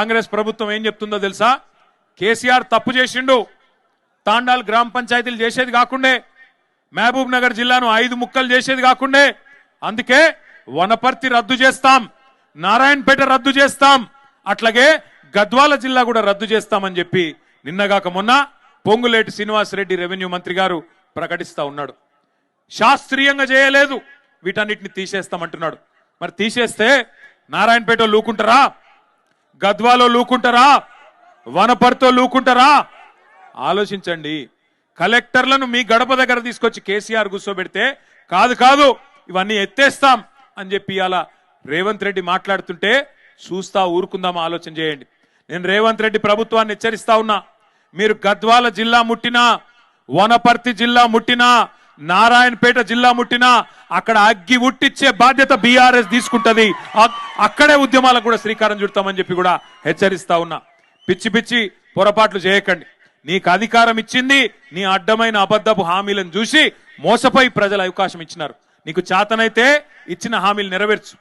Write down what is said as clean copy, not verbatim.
కాంగ్రెస్ ప్రభుత్వం ఏం చెప్తుందో తెలుసా? కేసీఆర్ తప్పు చేసిండు, తాండాల్ గ్రామ పంచాయతీలు చేసేది కాకుండే, మహబూబ్ నగర్ జిల్లాను 5 ముక్కలు చేసేది కాకుండే, అందుకే వనపర్తి రద్దు చేస్తాం, నారాయణపేట రద్దు చేస్తాం, అట్లాగే గద్వాల జిల్లా కూడా రద్దు చేస్తామని చెప్పి నిన్నగాక మొన్న పొంగులేటి శ్రీనివాసరెడ్డి రెవెన్యూ మంత్రి గారు ప్రకటిస్తా ఉన్నాడు. శాస్త్రీయంగా చేయలేదు, వీటన్నిటిని తీసేస్తామంటున్నాడు. మరి తీసేస్తే నారాయణపేట లూకుంటారా, గద్వాలో లూకుంటారా, వనపర్తితో లూకుంటారా? ఆలోచించండి. కలెక్టర్లను మీ గడప దగ్గర తీసుకొచ్చి కేసీఆర్ కూర్చోబెడితే కాదు కాదు ఇవన్నీ ఎత్తేస్తాం అని చెప్పి అలా రేవంత్ రెడ్డి మాట్లాడుతుంటే చూస్తా ఊరుకుందాం, ఆలోచన చేయండి. నేను రేవంత్ రెడ్డి ప్రభుత్వాన్ని హెచ్చరిస్తా ఉన్నా, మీరు గద్వాల జిల్లా ముట్టినా, వనపర్తి జిల్లా ముట్టినా, నారాయణపేట జిల్లా ముట్టినా అక్కడ అగ్గి ఉట్టిచ్చే బాధ్యత బీఆర్ఎస్ తీసుకుంటది. అక్కడే ఉద్యమాలకు కూడా శ్రీకారం చుడతామని చెప్పి కూడా హెచ్చరిస్తా ఉన్నా. పిచ్చి పిచ్చి పొరపాట్లు చేయకండి. నీకు అధికారం ఇచ్చింది నీ అడ్డమైన అబద్ధపు హామీలను చూసి మోసపోయి ప్రజలు అవకాశం ఇచ్చినారు. నీకు చేతనైతే ఇచ్చిన హామీలు నెరవేర్చు.